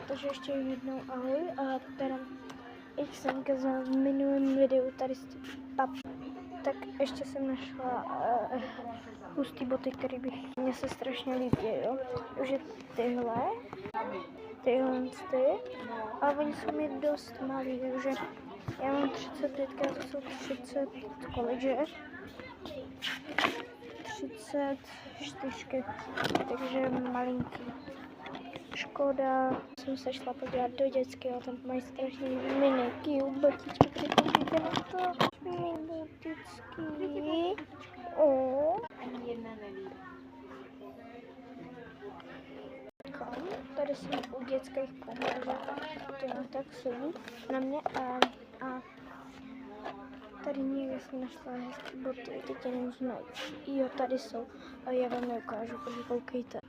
Takže ještě jednou ahoj a teda, jak jsem ukázala v minulém videu tady tak ještě jsem našla hustý boty, které mně se strašně líbí, jo. Takže tyhle a oni jsou mi dost malý, takže já mám 35, to jsou 30 college, 34, takže malinký. Škoda, jsem se šla podívat do dětského, tam mají strašně miniky, botičky, připomíte na to, mini botičky, Ani jedna neví. Tady jsem u dětských komor, tak sedí na mě a tady někde jsem našla hezký boty, teď je nemůžu najít. Jo, tady jsou a já vám je ukážu, protože koukejte.